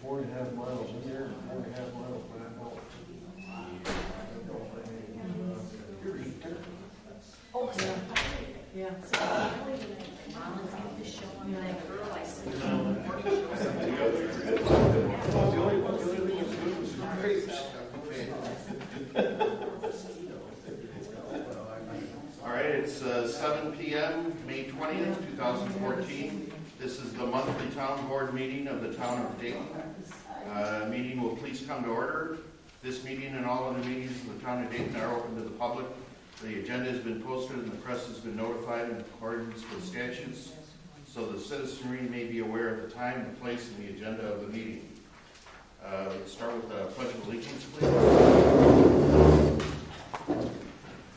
4.5 miles in there and 4.5 miles back out. Oh, yeah. The show on that girl I said. The only thing that's good was the grapes. All right, it's 7 p.m., May 20th, 2014. This is the monthly town board meeting of the town of Dayton. Meeting will please come to order. This meeting and all other meetings in the town of Dayton are open to the public. The agenda has been posted and the press has been notified in accordance with statutes, so the citizenry may be aware of the time, the place, and the agenda of the meeting. Let's start with the Pledge of Allegiance, please.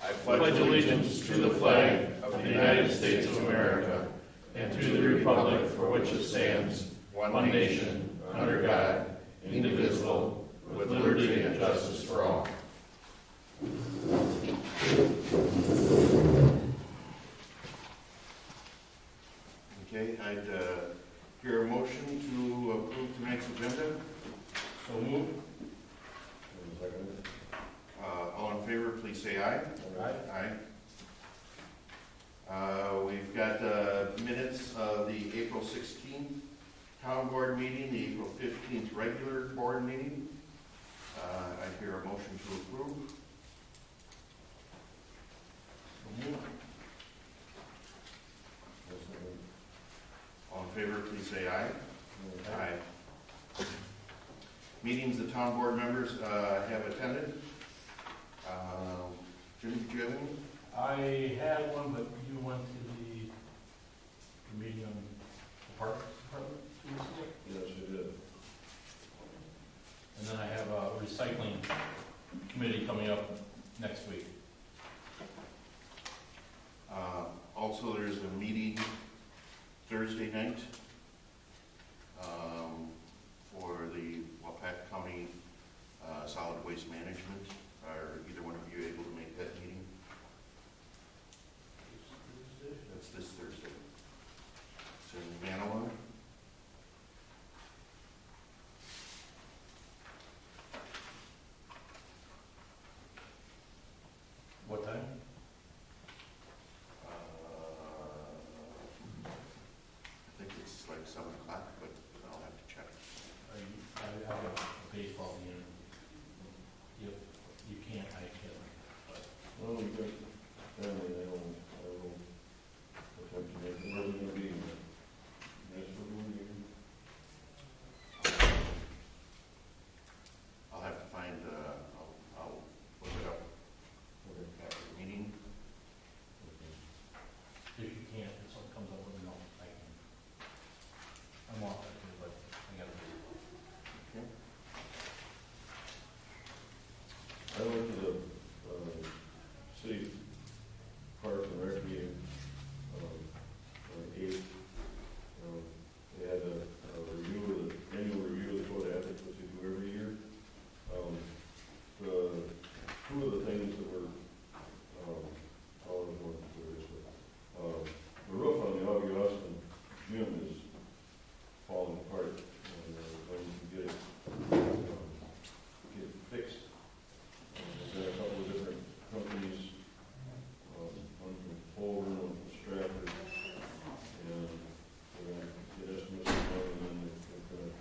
I pledge allegiance to the flag of the United States of America and to the republic for which it stands, one nation, under God, indivisible, with liberty and justice for all. Okay, I'd hear a motion to approve tonight's agenda. So move. All in favor, please say aye. Aye. Aye. We've got minutes of the April 16th town board meeting, the April 15th regular board meeting. I hear a motion to approve. All in favor, please say aye. Aye. Meetings the town board members have attended. Jim, did you have any? I had one, but you went to the meeting on the Parks Department 2 weeks ago? Yes, it did. And then I have a recycling committee coming up next week. Also, there's a meeting Thursday night for the Wapak County Solid Waste Management. Are either one of you able to make that meeting? That's this Thursday. It's in Manawa. What time? I think it's like 7 o'clock, but I'll have to check. I have a baseball game. If you can't, I can. But Well, we got family, I don't attempt to make it. Where's it gonna be? Nashville, maybe? I'll have to find, I'll look it up Okay. after the meeting. if you can't, if something comes up with me, no, I can. I'm off that day, but I gotta do it. I went to the city park and rec meeting on 8th. They had a review of the annual review of the code of ethics, which they do every year. Two of the things that were all of one seriously. The roof on the Augie Austin gym is falling apart, and when you get it fixed. There's been a couple of different companies, one from Fulton, one from Stratford, and we're going to get estimates from them, and then they're going to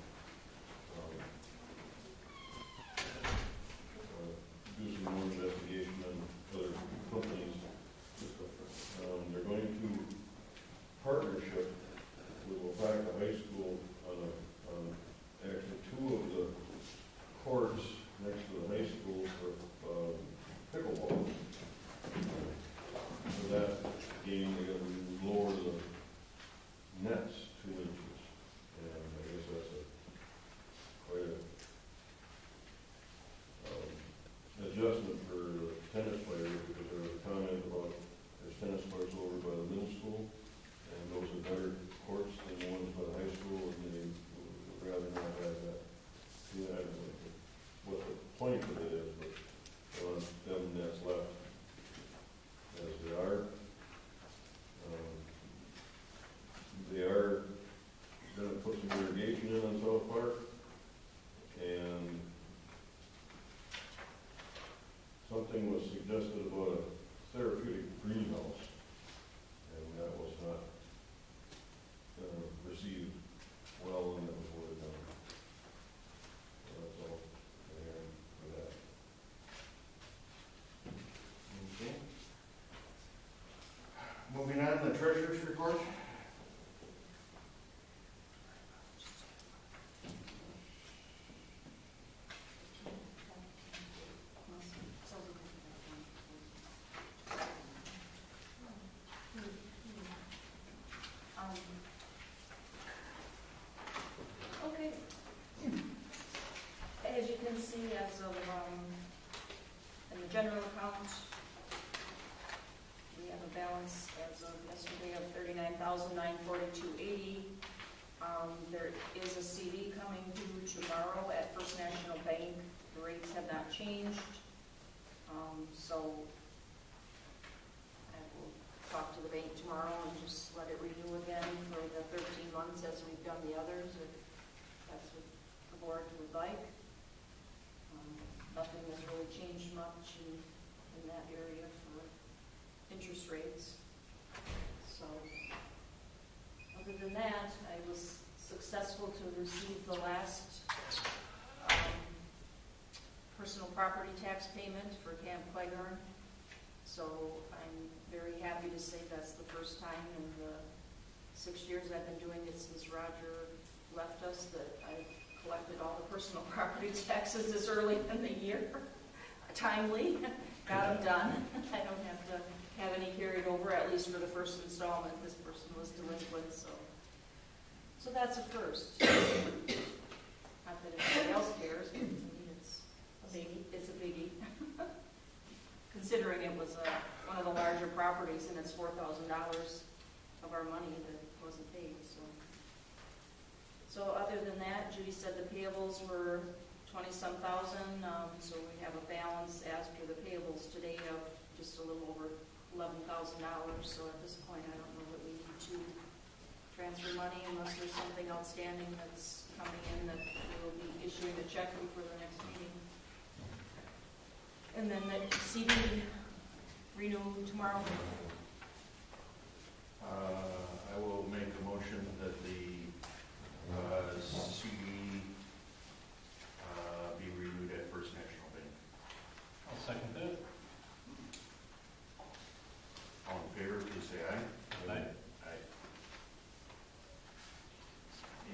do some more investigation on other companies. They're going to partnership with Wapak High School on actually 2 of the courts next to the high school for pickleball. For that game, they're going to lower the nets 2 inches, and I guess that's quite a adjustment for tennis players, because there was a comment about there's tennis courts over by the middle school, and those are better courts than the ones by the high school, and they would rather not have that. See, I don't know what the point of it is, but them nets left as they are. They are going to put some irrigation in on South Park, general account, we have a balance as of yesterday of $39,942.80. There is a CD coming due tomorrow at First National Bank. The rates have not changed. So I will talk to the bank tomorrow and just let it renew again for the 13 months as we've done the others, if that's what the board would like. Nothing has really changed much in that area for interest rates. So, other than that, I was successful to receive the last personal property tax payment for Camp Cleghorn. So I'm very happy to say that's the first time in the 6 years I've been doing it since Roger left us that I've collected all the personal property taxes this early in the year. Timely, got them done. I don't have to have any carried over, at least for the first installment. This person was delinquent, so that's a first. Not that anybody else cares, but I mean, it's a biggie. Considering it was one of the larger properties and it's $4,000 of our money that wasn't paid, So other than that, Judy said the payables were 20-some thousand, so we have a balance as per the payables today of just a little over $11,000. So at this point, I don't know that we need to transfer money unless there's something outstanding that's coming in that we will be issuing a check for the next meeting. And then the CD renew tomorrow. I will make a motion that the CD be renewed at First National Bank. I'll second that. All in favor, please say aye. Aye. Aye.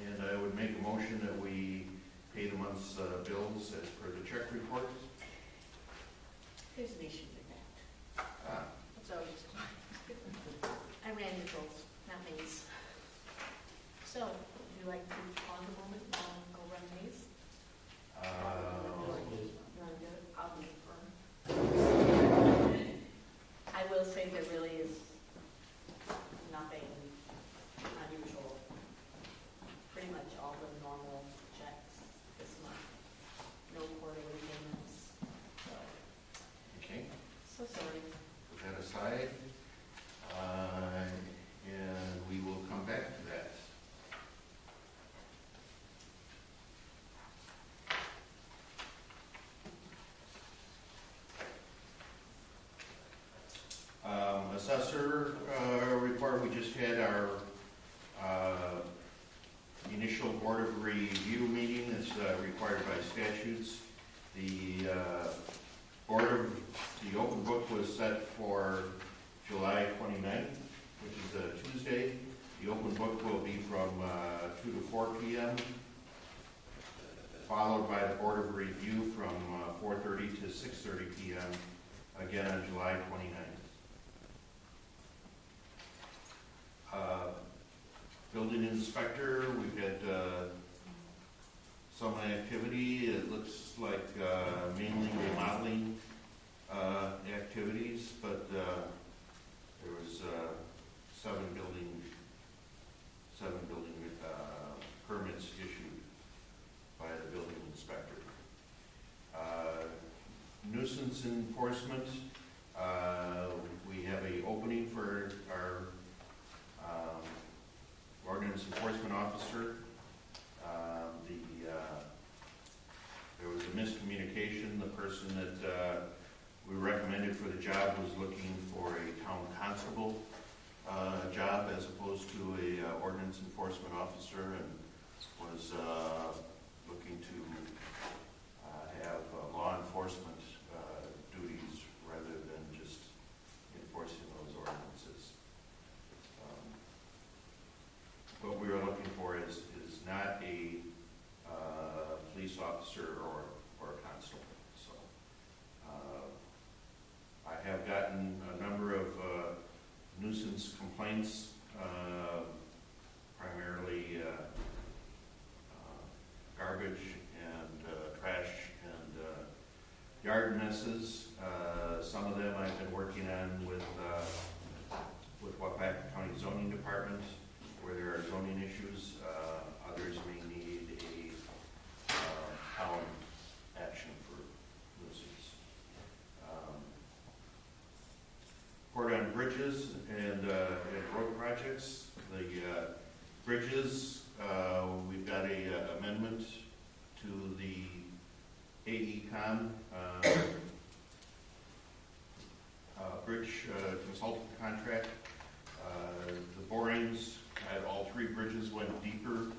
And I would make a motion that we pay the month's bills as per the check report. There's an issue with that. That's always I ran the bills, not Maze. So, would you like to pause a moment and go run Maze? You want to do it? I'll be firm. I will say there really is nothing unusual. Pretty much all the normal checks this month. No quarterly payments. Okay, So sorry. put that aside. And we will come back to that. Assessor report, we just had our initial Board of Review meeting that's required by statutes. The open book was set for July 29th, which is a Tuesday. The open book will be from 2 to 4 p.m., followed by the Board of Review from 4:30 to 6:30 p.m., again on July 29th. Building inspector, we've had some activity. It looks like mainly remodeling activities, but there was seven building permits issued by the building inspector. Nuisance enforcement, we have an opening for our ordinance enforcement officer. There was a miscommunication. The person that we recommended for the job was looking for a town constable job as opposed to a ordinance enforcement officer, and was looking to have law enforcement duties rather than just enforcing those ordinances. What we are looking for is not a police officer or a constable. So I have gotten a number of nuisance complaints, primarily garbage and trash and yard messes. Some of them I've been working on with Wapak County Zoning Department, where there are zoning issues. Others may need a town action for nuisance. Report on bridges and road projects. The bridges, we've got a amendment to the AECom bridge consultant contract. The borings at all three bridges went deeper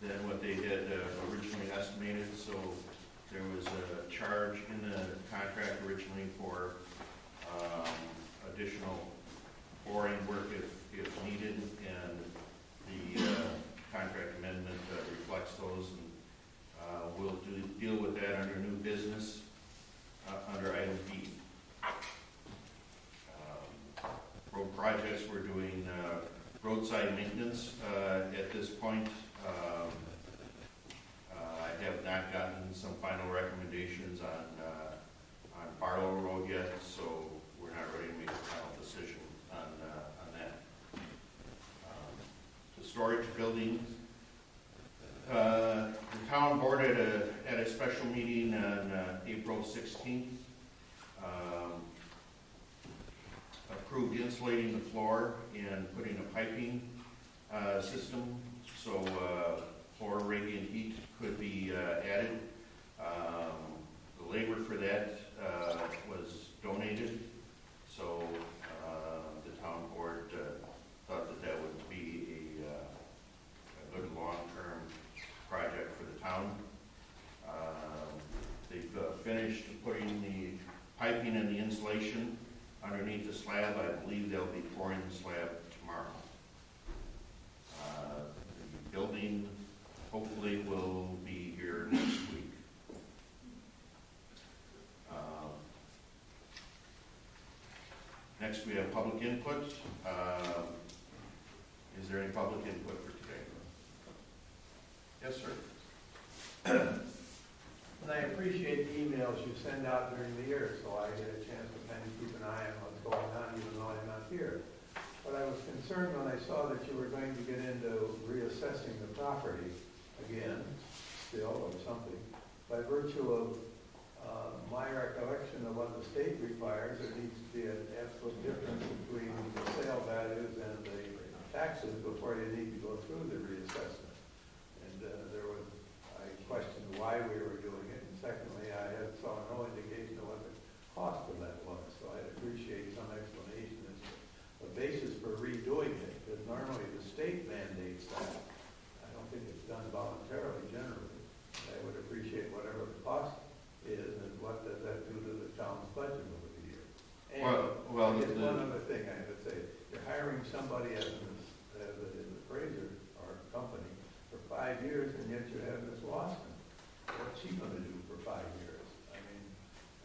than what they had originally estimated, so there was a charge in the contract originally for additional boring work if needed, and the contract amendment reflects those, and we'll deal with that under new business under item B. Road projects, we're doing roadside maintenance at this point. I have not gotten some final recommendations on Barlow Road yet, so we're not ready to make a final decision on that. The storage building, the town board at a special meeting on April 16th approved insulating the floor and putting a piping system so floor radiant heat could be added. The labor for that was donated, so the town board thought that that would be a good long-term project for the town. They've finished putting the piping and the insulation underneath the slab. I believe they'll be pouring the slab tomorrow. The building hopefully will be here next week. Next we have public input. Is there any public input for today? Yes, sir. And I appreciate the emails you send out during the year, so I get a chance to kind of keep an eye on what's going on, even though I'm not here. But I was concerned when I saw that you were going to get into reassessing the property again, still, or something. By virtue of my recollection of what the state requires, there needs to be an absolute difference between the sale values and the taxes before you need to go through the reassessment. And I questioned why we were doing it. And secondly, I saw no indication of what the cost of that was. So I'd appreciate some explanation as to the basis for redoing it, because normally the state mandates that. I don't think it's done voluntarily generally. I would appreciate whatever the cost is and what does that do to the town's budget over the year. And well, just one other thing I would say, you're hiring somebody as an appraiser or company for 5 years, and yet you have Ms. Lawson. What's she going to do for 5 years? I mean,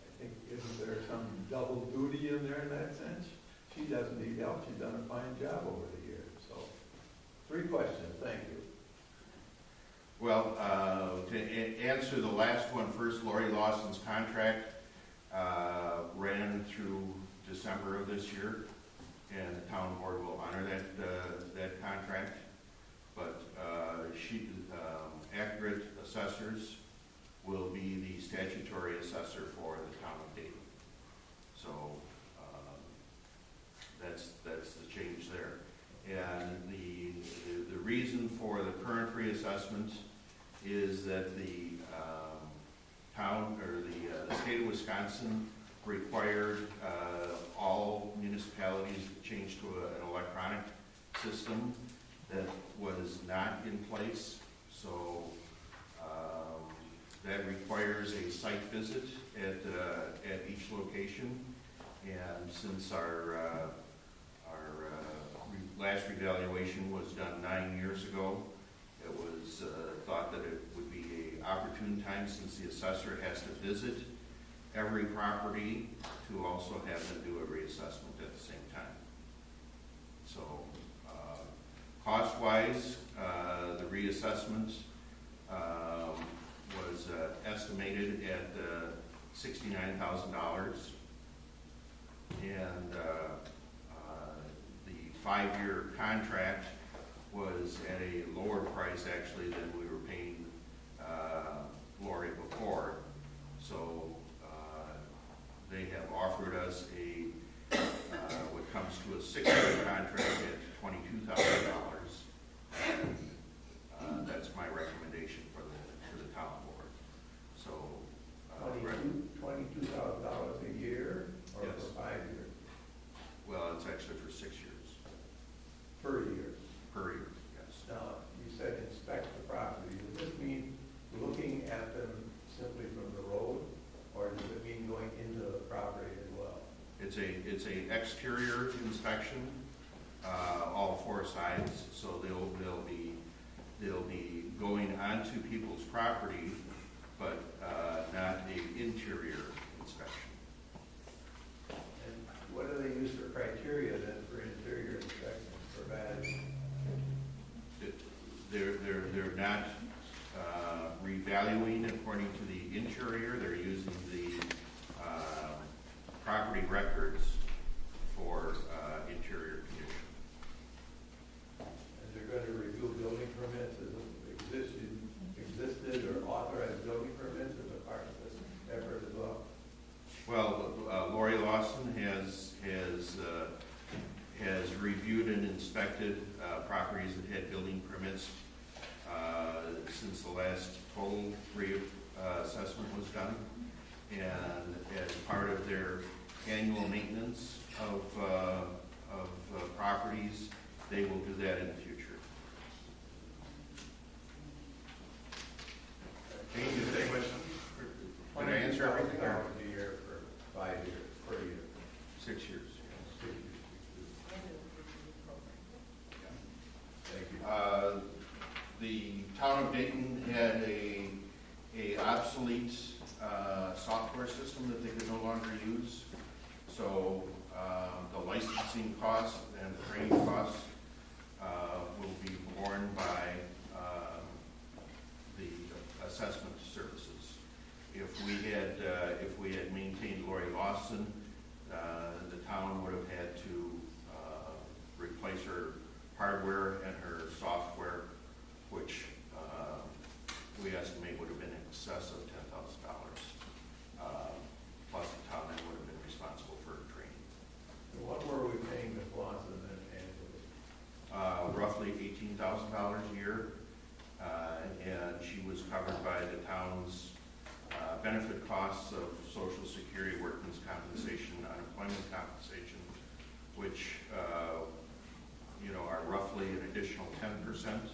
I think, isn't there some double duty in there in that sense? She doesn't need help. She's done a fine job over the years. So, 3 questions. Thank you. Well, to answer the last one first, Lori Lawson's contract ran through December of this year, and the town board will honor that contract. But accurate assessors will be the statutory assessor for the town of Dayton. So that's the change there. And the reason for the current reassessment is that the town, or the state of Wisconsin required all municipalities to change to an electronic system that was not in place. So that requires a site visit at each location. And since our last revaluation was done 9 years ago, it was thought that it would be an opportune time, since the assessor has to visit every property, to also have them do a reassessment at the same time. So cost-wise, the reassessment was estimated at $69,000. And the 5-year contract was at a lower price actually than we were paying Lori before. So they have offered us what comes to a 6-year contract at $22,000. That's my recommendation for the town board. So, $22,000 a year or Yes. for 5 years? well, it's actually for 6 years, Per year. per year, yes. Now, you said inspect the property. Does this mean looking at them simply from the road, or does it mean going into the property as well? It's a exterior inspection, all 4 sides, so they'll be going onto people's property, but not the interior inspection. And what do they use for criteria then for interior inspection for value? They're not revaluing according to the interior, they're using the property records for interior condition. And they're going to review building permits as existed or authorized building permits as a part of this effort as well? Well, Lori Lawson has reviewed and inspected properties that had building permits since the last total reassessment was done. And as part of their annual maintenance of properties, they will do that in the future. Jane, do you have any questions? Did I answer everything? $22,000 a year for 5 years, per year. 6 years. 6 years. Thank you. The town of Dayton had a obsolete software system that they could no longer use. So the licensing costs and the training costs will be borne by the assessment services. If we had maintained Lori Lawson, the town would have had to replace her hardware and her software, which we estimate would have been in excess of $10,000. Plus the town then would have been responsible for training. And what were we paying Ms. Lawson then annually? Roughly $18,000 a year, and she was covered by the town's benefit costs of Social Security, workman's compensation, unemployment compensation, which are roughly an additional 10%.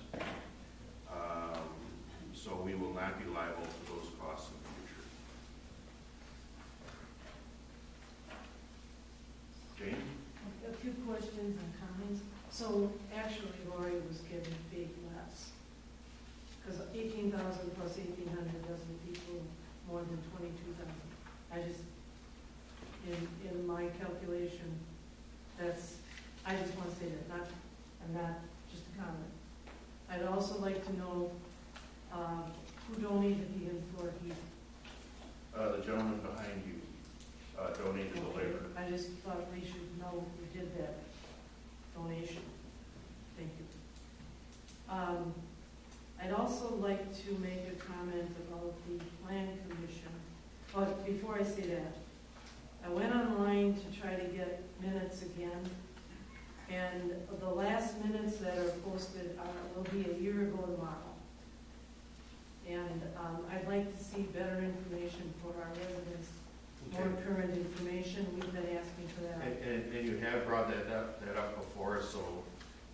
So we will not be liable for those costs in the future. Jane? A few questions and comments. So actually Lori was getting paid less, because 18,000 plus 1,800 doesn't equal more than 22,000. I just, in my calculation, I just want to say that, not just a comment. I'd also like to know who donated the in-floor heat. The gentleman behind you donated the labor. I just thought we should know who did that donation. Thank you. I'd also like to make a comment about the plan commission. But before I say that, I went online to try to get minutes again, and the last minutes that are posted will be a year ago tomorrow. And I'd like to see better information for our residents, more current information. We've been asking for that. And you have brought that up before, so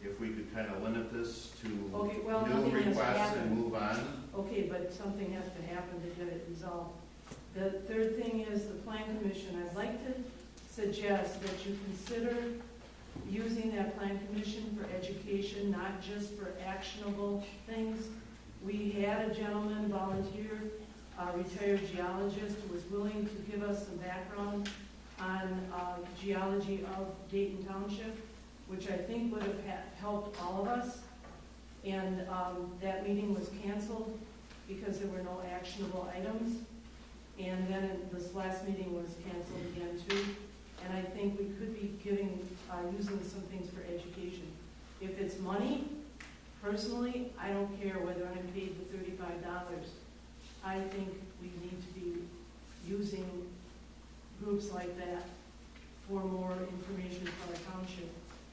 if we could kind of limit this to new requests and move on. Okay, but something has to happen to get it resolved. The third thing is the Plan Commission. I'd like to suggest that you consider using that Plan Commission for education, not just for actionable things. We had a gentleman volunteer, a retired geologist, who was willing to give us some background on geology of Dayton Township, which I think would have helped all of us. And that meeting was canceled because there were no actionable items. And then this last meeting was canceled again too. And I think we could be using some things for education. If it's money, personally, I don't care whether I'm paid the $35. I think we need to be using groups like that for more information for our township,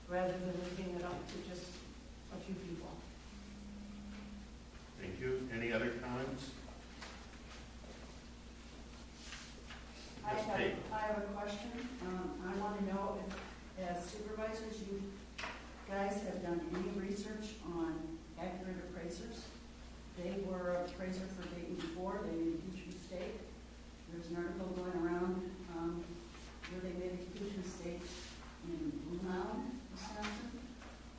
rather than leaving it up to just a few people. Thank you. Any other comments? Yes, Kate. I have a question. I want to know if, as supervisors, you guys have done any research on accurate appraisers. They were an appraiser for Dayton before. They made a huge mistake. There's an article going around where they made a huge mistake in Blue Mound, Wisconsin.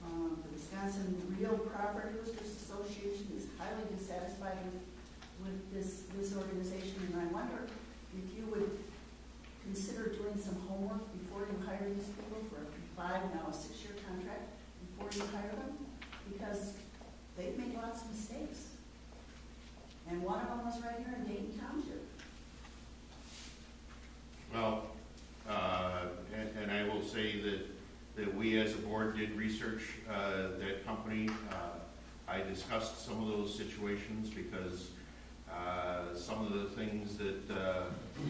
The Wisconsin Real Property Listers Association is highly dissatisfied with this organization, and I wonder if you would consider doing some homework before you hire these people for a 5, now a 6-year contract before you hire them, because they've made lots of mistakes. And one of them was right here in Dayton Township. Well, and I will say that we as a board did research that company. I discussed some of those situations because some of the things that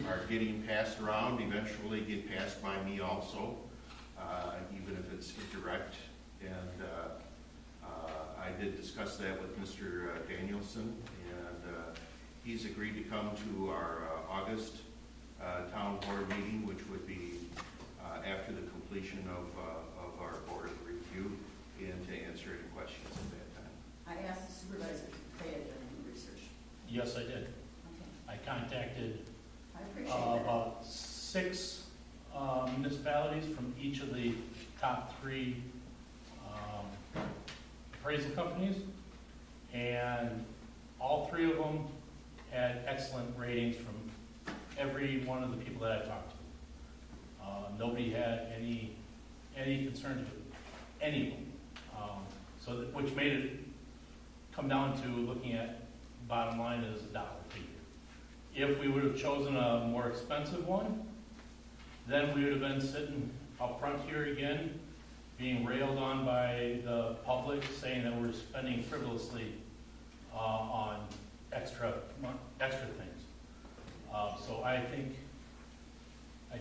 are getting passed around eventually get passed by me also, even if it's indirect. And I did discuss that with Mr. Danielson, and he's agreed to come to our August town board meeting, which would be after the completion of our board review, and to answer any questions at that time. I asked the supervisor if they had done any research. Yes, I did. Okay, I contacted I appreciate that. about 6 municipalities from each of the top 3 appraisal companies, and all 3 of them had excellent ratings from every one of the people that I talked to. Nobody had any concerns with any of them. Which made it come down to looking at bottom line as a dollar figure. If we would have chosen a more expensive one, then we would have been sitting up front here again, being railed on by the public, saying that we're spending frivolously on extra things. So I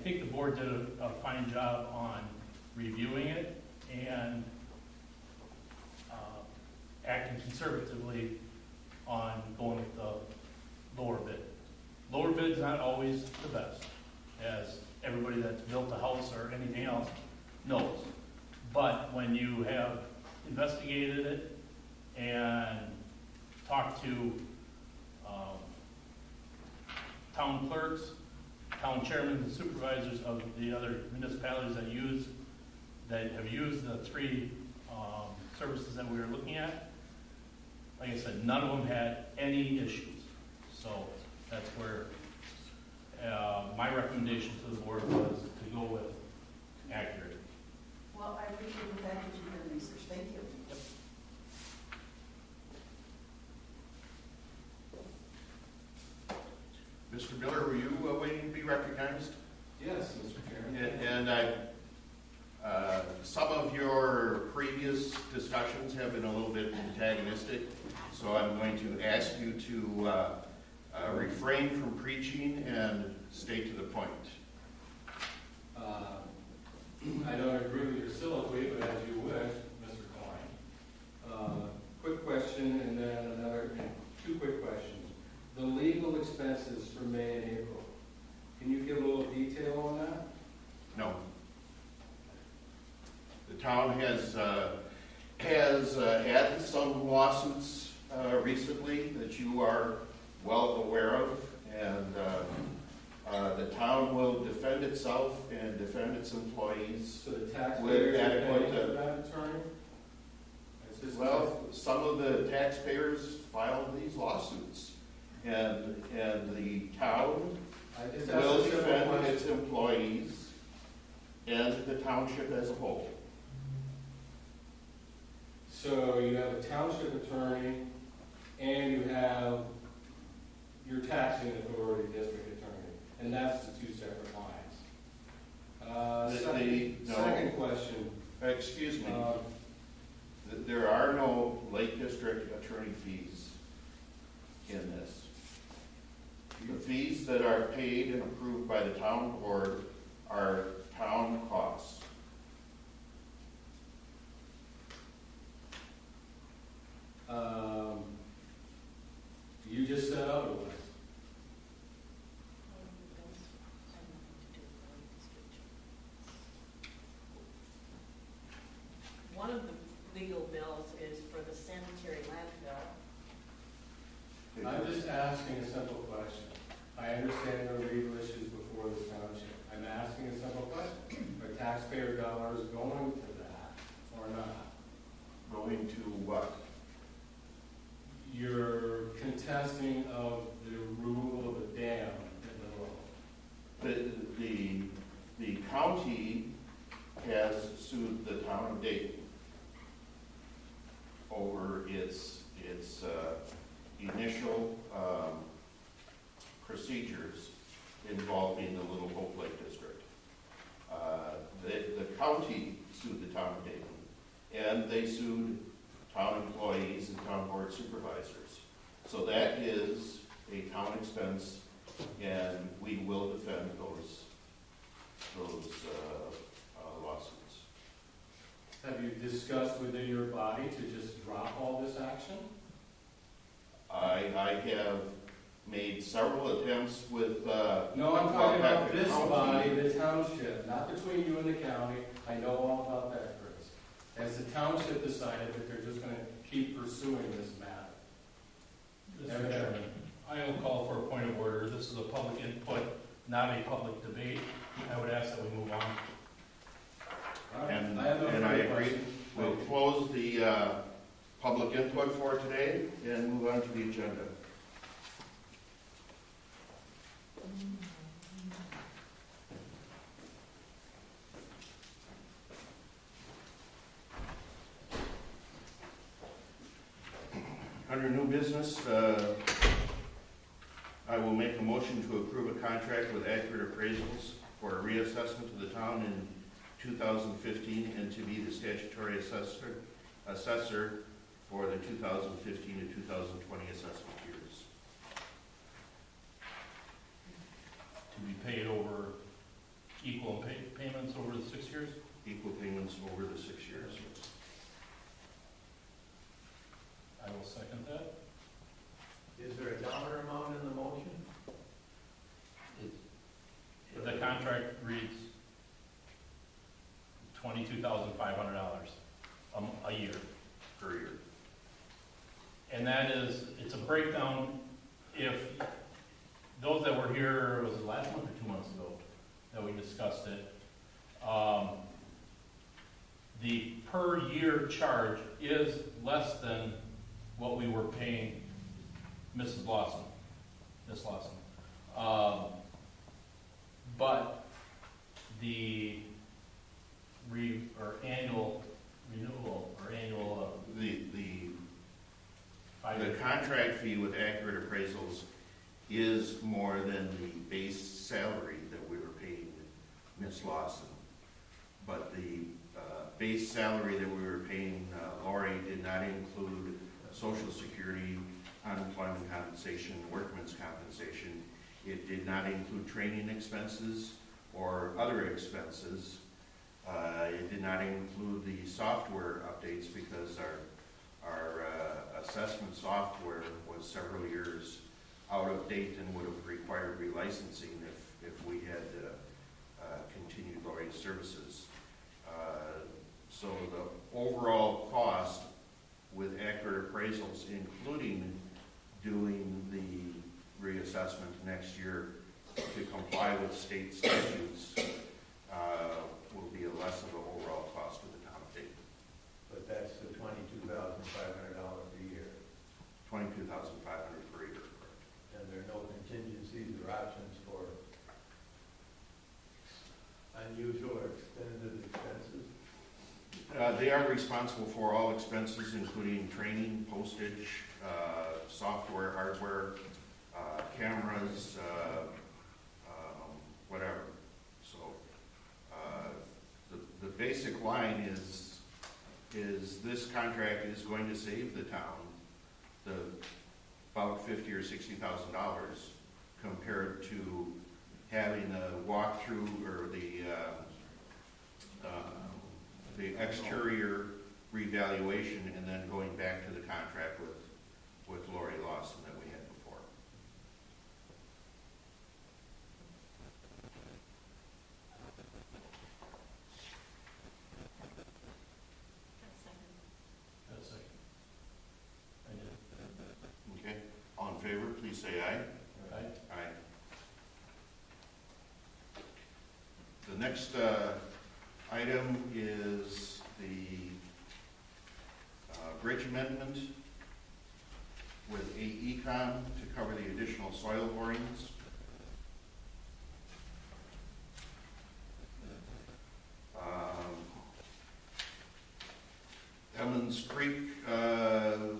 think the board did a fine job on reviewing it and acting conservatively on going with the lower bid. Lower bid's not always the best, as everybody that's built a house or anything else knows. But when you have investigated it and talked to town clerks, town chairmen, and supervisors of the other municipalities that have used the 3 services that we were looking at, like I said, none of them had any issues. So that's where my recommendation to the board was to go with accurate. Well, I appreciate the fact that you did research. Thank you. Yep. Mr. Miller, were you waiting to be recognized? Yes, Mr. Chairman. And some of your previous discussions have been a little bit antagonistic, so I'm going to ask you to refrain from preaching and stay to the point. I don't agree with your soliloquy, but as you wish, Mr. Klein. Quick question, and then 2 quick questions. The legal expenses for May and April, can you give a little detail on that? No. The town has had some lawsuits recently that you are well aware of, and the town will defend itself and defend its employees. So the taxpayers with are adequate, paying for that attorney? well, some of the taxpayers filed these lawsuits, and the town I just asked will a simple defend question. its employees and the township as a whole. So you have a township attorney, and you have your taxing authority district attorney, and that's the 2 separate lines. Second question. Excuse me, there are no Lake District attorney fees in this. The fees that are paid and approved by the town board are town costs. You just said otherwise. One of the legal bills is for the sanitary landfill. I'm just asking a simple question. I understand there are legal issues before this township. I'm asking a simple question. Are taxpayer dollars going to that or not? Going to what? You're contesting of the removal of a dam in the road. The county has sued the town of Dayton over its initial procedures involving the Little Hope Lake District. The county sued the town of Dayton, and they sued town employees and town board supervisors. So that is a town expense, and we will defend those lawsuits. Have you discussed within your body to just drop all this action? I have made several attempts with, No, I'm talking about the this county. body, the township, not between you and the county. I know all about that, Chris. Has the township decided that they're just gonna keep pursuing this matter? Mr. Chairman, I will call for a point of order. This is a public input, not a public debate. I would ask that we move on. All right. And have no I further agree. questions. We'll close the public input for today and move on to the agenda. Under new business, I will make a motion to approve a contract with Accurate Appraisals for a reassessment of the town in 2015 and to be the statutory assessor for the 2015 to 2020 assessment years. To be paid over equal payments over the 6 years? Equal payments over the 6 years. I will second that. Is there a dollar amount in the motion? The contract reads $22,500 a year. Per year. And that is, it's a breakdown. If those that were here, was it last month or 2 months ago that we discussed it? The per year charge is less than what we were paying Miss Lawson. But the annual renewal or annual The contract fee with Accurate Appraisals is more than the base salary that we were paying Ms. Lawson. But the base salary that we were paying Lori did not include Social Security, unemployment compensation, workman's compensation. It did not include training expenses or other expenses. It did not include the software updates because our assessment software was several years out of date and would have required relicensing if we had continued Lori's services. So the overall cost with Accurate Appraisals, including doing the reassessment next year to comply with state statutes, will be a less of an overall cost to the town of Dayton. But that's the $22,500 a year, $22,500 per year. and there are no contingencies or options for unusual or extended expenses. They are responsible for all expenses, including training, postage, software, hardware, cameras, whatever. So basic line is this contract is going to save the town about $50,000 or $60,000 compared to having a walkthrough or the exterior revaluation and then going back to the contract with Lori Lawson that we had before. That's a second. I did. Okay, all in favor, please say aye. Aye. Aye. The next item is the bridge amendment with AECom to cover the additional soil borings. Emmons Creek, the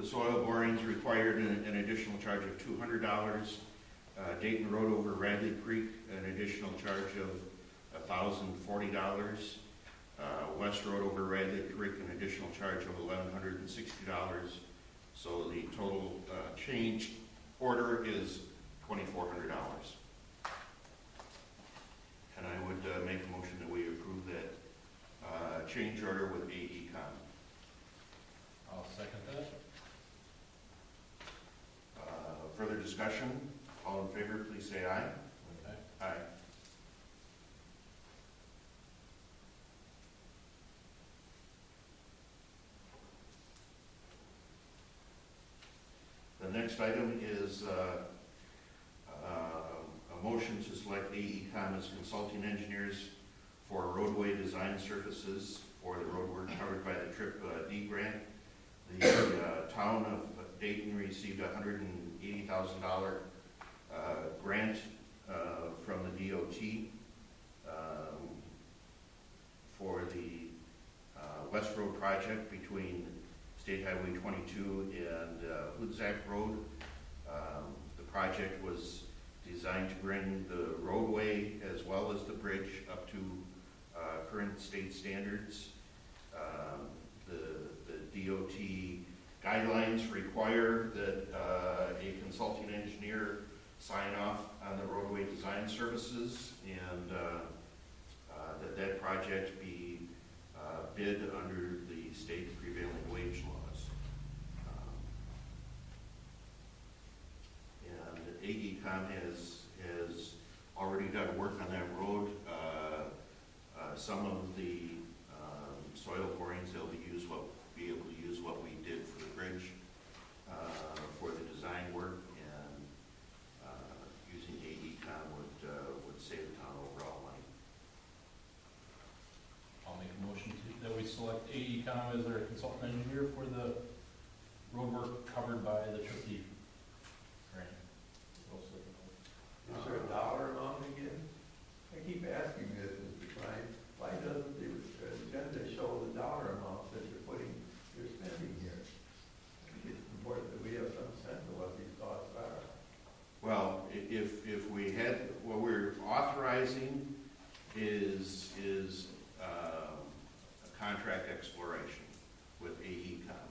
soil borings required an additional charge of $200. Dayton Road over Radley Creek, an additional charge of $1,040. West Road over Radley Creek, an additional charge of $1,160. So the total change order is $2,400. And I would make a motion that we approve that change order with AECom. I'll second that. Further discussion? All in favor, please say aye. Aye. Aye. The next item is a motion to select AECom as consulting engineers for roadway design services for the road work covered by the TRIP D grant. The town of Dayton received a $180,000 grant from the DOT for the West Road project between State Highway 22 and Hoodzack Road. The project was designed to bring the roadway as well as the bridge up to current state standards. The DOT guidelines require that a consulting engineer sign off on the roadway design services and that project be bid under the state prevailing wage laws. And AECom has already done work on that road. Some of the soil borings, they'll be able to use what we did for the bridge for the design work, and using AECom would save the town overall money. I'll make a motion that we select AECom as our consultant engineer for the road work covered by the TRIP D grant. Is there a dollar amount again? I keep asking this, Mr. Klein, why doesn't the agenda show the dollar amount that you're spending here? I think it's important that we have some sense of what these costs are. Well, if we had, what we're authorizing is a contract exploration with AECom.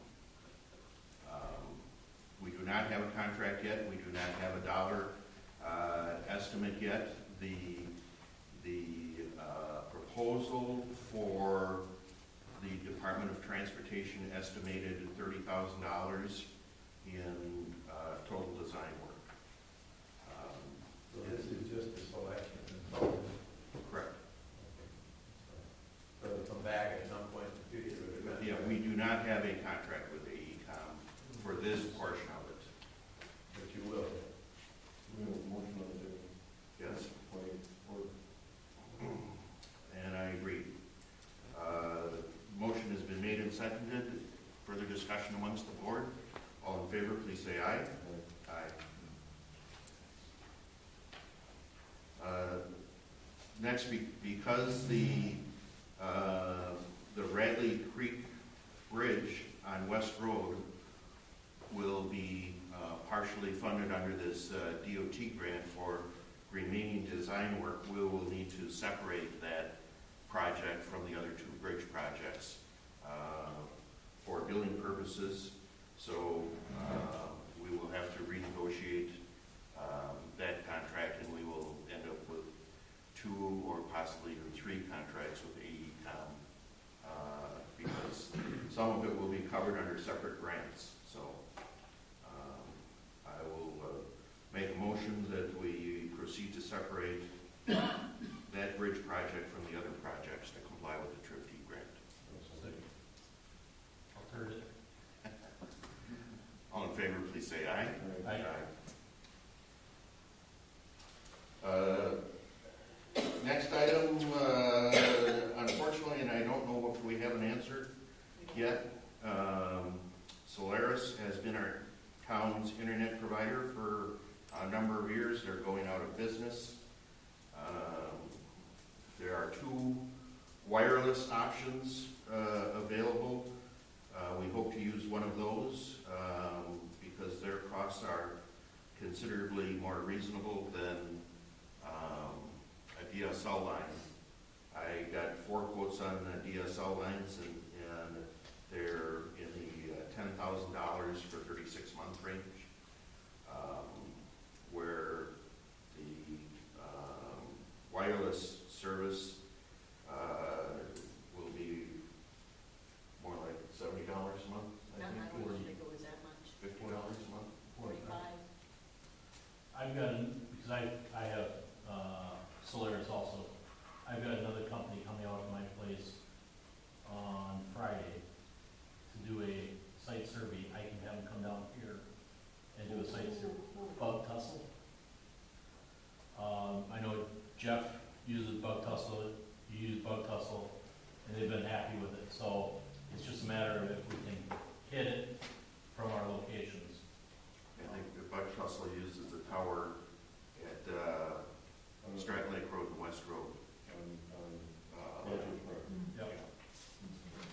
We do not have a contract yet. We do not have a dollar estimate yet. The proposal for the Department of Transportation estimated $30,000 in total design work. So this is just a selection consultant. Correct. So it'll come back at some point in the future. Yeah, we do not have a contract with AECom for this portion of it. But you will. We have a motion on the table. Yes, Or and I agree. Motion has been made and seconded. Further discussion amongst the board? All in favor, please say aye. Aye. Next, because the Radley Creek Bridge on West Road will be partially funded under this DOT grant for remaining design work, we will need to separate that project from the other two bridge projects for billing purposes. So we will have to renegotiate that contract, and we will end up with 2 or possibly even 3 contracts with AECom because some of it will be covered under separate grants. So I will make a motion that we proceed to separate that bridge project from the other projects to comply with the TRIP grant. I'll third it. All in favor, please say aye. Aye. Next item, unfortunately, and I don't know if we have an answer yet, Solaris has been our town's internet provider for a number of years. They're going out of business. There are 2 wireless options available. We hope to use one of those because their costs are considerably more reasonable than a DSL line. I got 4 quotes on the DSL lines, and they're in the $10,000 for 36-month range, where the wireless service will be more like $70 a month. I wouldn't think it was that much. $50 a month. 45. I've got, because I have Solaris also, I've got another company coming out to my place on Friday to do a site survey. I can have them come down here and do a site survey. Bug Tussle. I know Jeff uses Bug Tussle, you use Bug Tussle, and they've been happy with it. So it's just a matter of if we can hit it from our locations. I think the Bug Tussle uses the tower at Stratton Lake Road and West Road. Yep.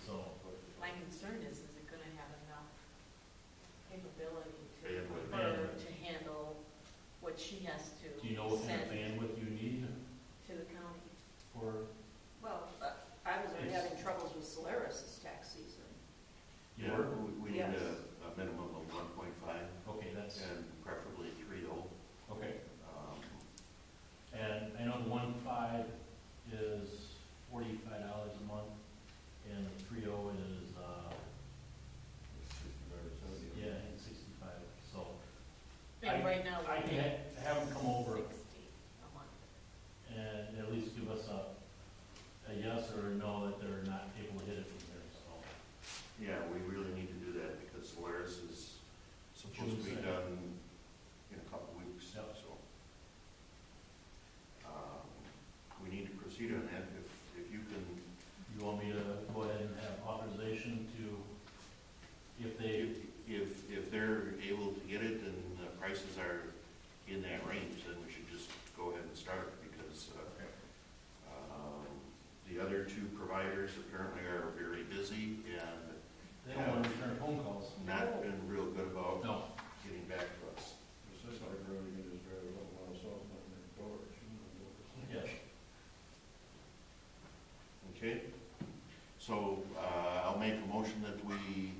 So, My concern is it going to have enough capability Bandwidth. for her to handle what she has to do you know what kind of send bandwidth you need to the county? for? Well, I was having troubles with Solaris this tax season. Yeah. We need Yes. a minimum of 1.5 Okay, that's and preferably 3.0. okay. And I know the 1.5 is $45 a month, and the 3.0 is yeah, I think 65. So And right now, I we're can paying have them come over 60 a month. and at least give us a yes or a no that they're not able to hit it from there. So Yeah, we really need to do that because Solaris is supposed to be June done in a couple weeks. Yep. So we need to proceed on that. If you can, you want me to go ahead and have authorization to, if they, if they're able to get it and the prices are in that range, then we should just go ahead and start because the other 2 providers apparently are very busy and they don't want to return phone calls. not been real good about No. getting back to us. It's just like really, you can just drive it up on the south and then go over. Yes. Okay, so I'll make a motion that we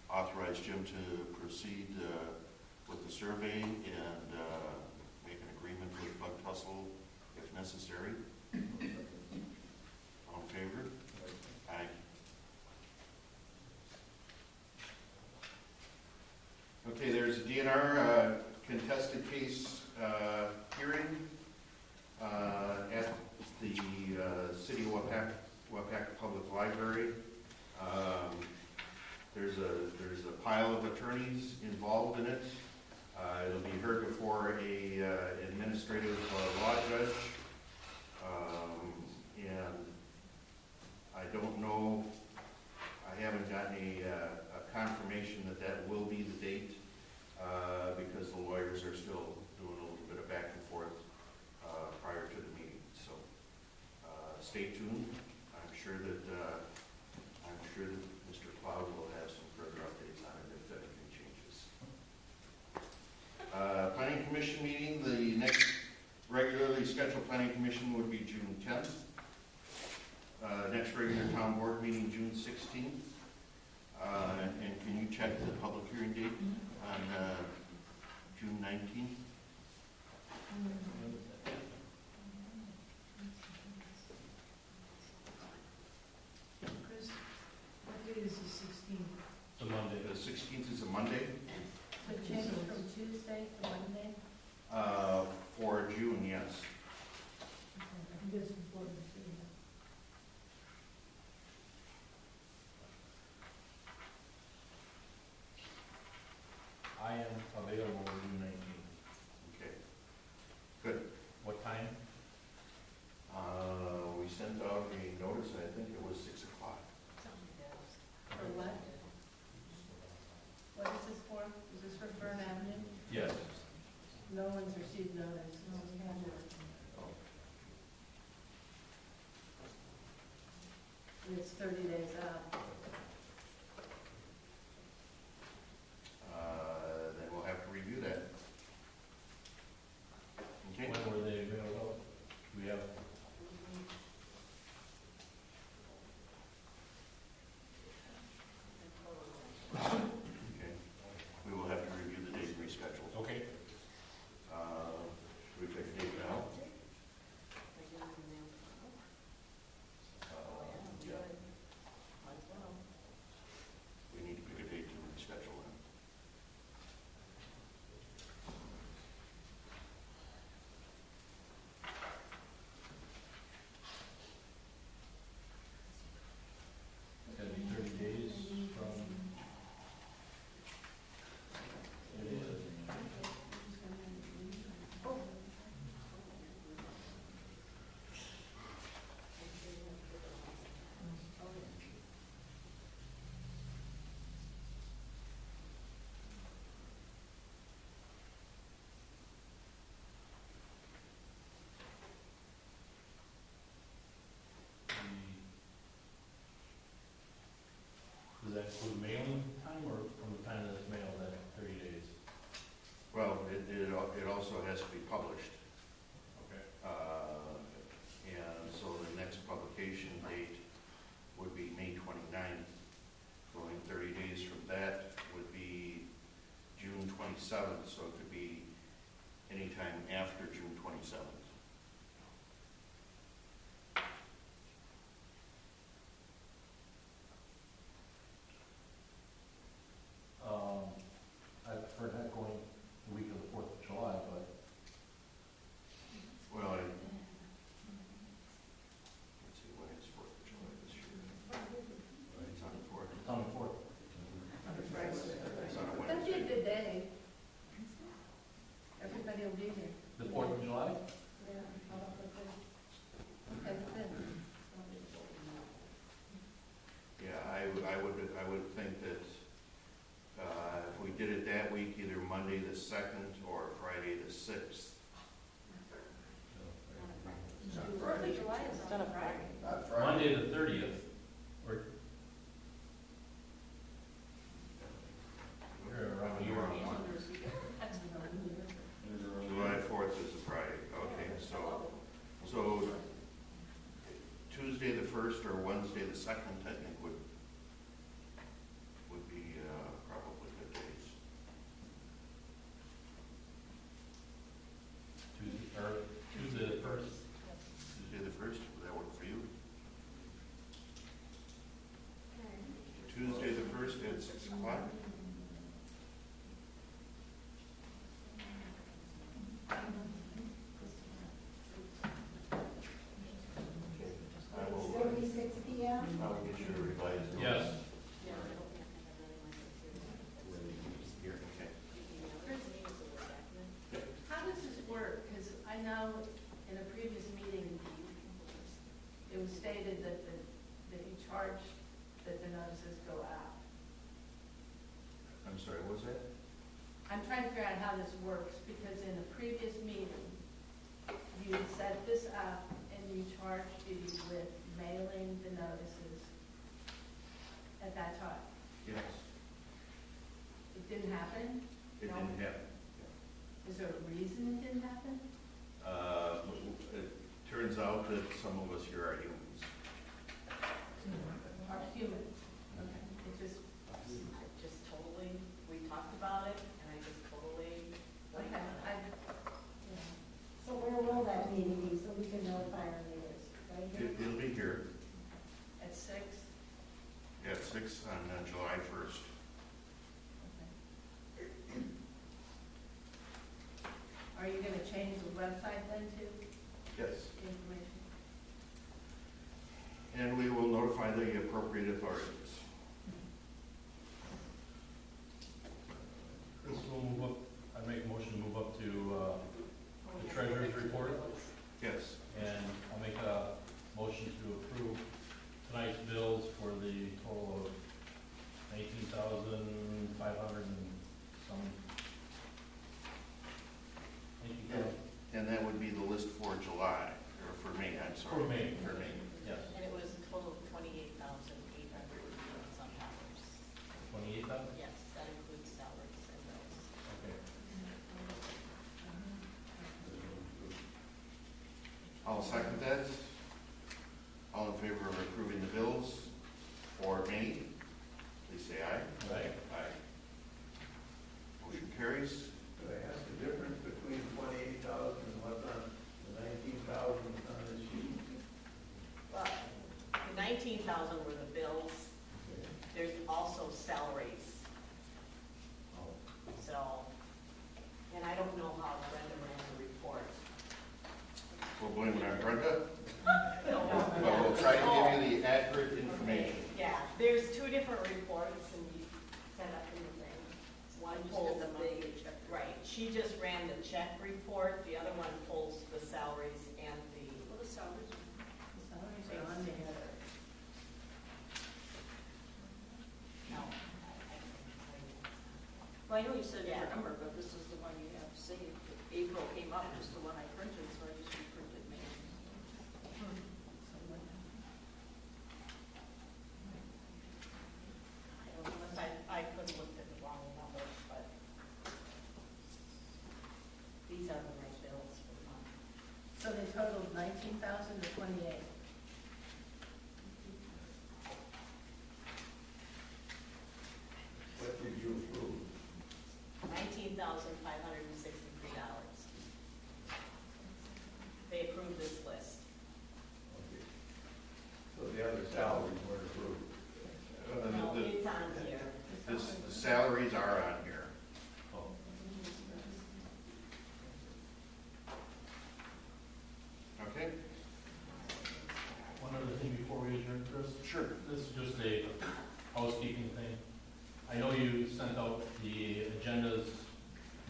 authorize Jim to proceed with the survey and make an agreement with Bug Tussle if necessary. All in favor? Aye. Okay, there's a DNR contested case hearing at the City of Wapaka Public Library. There's a pile of attorneys involved in it. It'll be heard before a administrative law judge. And I don't know, I haven't gotten a confirmation that will be the date because the lawyers are still doing a little bit of back and forth prior to the meeting. So stay tuned. I'm sure that Mr. Cloud will have some further updates on it if anything changes. Planning Commission meeting, the next regularly scheduled Planning Commission would be June 10th. Next regular town board meeting, June 16th. And can you check the public hearing date on June 19th? Chris, what date is the 16th? The Monday. The 16th is a Monday. So change it from Tuesday to Monday? For June, yes. I think it's important to see that. I am available June 19th. Okay. Good. What time? We sent out a notice, I think it was 6 o'clock. For what? What is this for? Is this for Fern Avenue? Yes. No one's received notice. No, we haven't. And it's 30 days out. Then we'll have to review that. Okay. When were they available? Do we have? Okay. We will have to review the date and reschedule. Okay. Should we pick a date now? Yeah. We need to pick a date to reschedule then. It's gotta be 30 days from. It is. Does that include mailing time or from the time that it's mailed, that 30 days? Well, it also has to be published. Okay. And so the next publication date would be May 29th. Going 30 days from that would be June 27th, so it could be anytime after June 27th. I've heard that going the week of the 4th of July, but Well, let's see, when is 4th of July this year? It's on the 4th. it's on the 4th. It's on a That'd be a Wednesday. good day. Everybody will be here. The 4th of July? Yeah. How about the fifth? Okay, the fifth. Yeah, I would think that if we did it that week, either Monday the 2nd or Friday the 6th. 4th of July is on a Friday. Monday the 30th, or. We're around here. July 4th is a Friday, okay, so Tuesday the 1st or Wednesday the 2nd, I think would be probably good days. Tuesday the 1st. Tuesday the 1st, would that work for you? Tuesday the 1st at 6 o'clock? I will, 36 p.m.? I will get you a revised notice. Yes. Here, okay. How does this work? Because I know in a previous meeting, it was stated that you charge that the notices go out. I'm sorry, what was that? I'm trying to figure out how this works, because in a previous meeting, you set this up and you charged fees with mailing the notices at that time. Yes, It didn't happen? it No. didn't happen. Is there a reason it didn't happen? It turns out that some of us here are humans. few minutes. Okay. I just totally, we talked about it, and I just totally, like, So where will that meeting be, so we can notify our neighbors, right? It'll be here at 6. at 6 on July 1st. Are you gonna change the website then to Yes. information? And we will notify the appropriate authorities. Chris, we'll move up, I make a motion to move up to the treasurer's report, Yes. and I'll make a motion to approve tonight's bills for the total of $19,500 and some. And that would be the list for July, or for May, I'm sorry. For May. For May. Yes, And it was a total of $28,800 and some dollars. 28,000? Yes, that includes salaries and bills. Okay. I'll second that. All in favor of approving the bills for May, please say aye. Right. Aye. Motion carries. Could I ask the difference between 28,000 and what's on the 19,000 on this sheet? But the 19,000 were the bills. There's also salaries. So, and I don't know how Brenda ran the report. We'll blame it on Brenda, So, but we'll try to give you the accurate information. yeah, there's 2 different reports and you set up in the thing. One pulls the big, right, she just ran the check report, the other one pulls the salaries and the. Well, the salaries, The salaries are on there. No. well, I know you said you Yeah. remember, but this is the one you have saved. April came up, just the one I printed, so I just reprinted May. Unless I could have looked at the wrong numbers, but these are the right bills for the month. So they totaled 19,000 to 28. What did you approve? $19,563. They approved this list. Okay. So the other salaries weren't approved. No, it's on here. The salaries are on here. Okay? One other thing before we adjourn, Chris. Sure. This is just a housekeeping thing. I know you sent out the agendas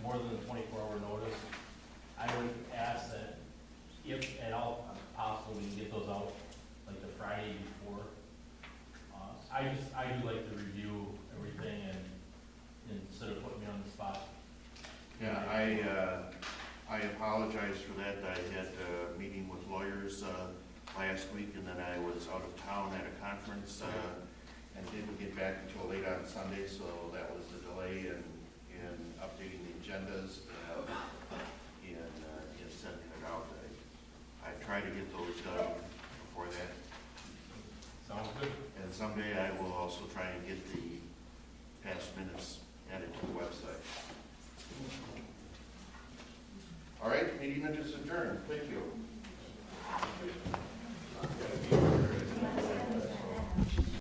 more than a 24-hour notice. I would ask that if at all possible, we can get those out like the Friday before. I do like to review everything and instead of putting me on the spot. Yeah, I apologize for that. I had a meeting with lawyers last week, and then I was out of town at a conference and didn't get back until late on Sunday, so that was the delay in updating the agendas and in sending it out. I try to get those done before that. Sounds good. And someday I will also try and get the past minutes added to the website. All right, meeting is adjourned. Thank you.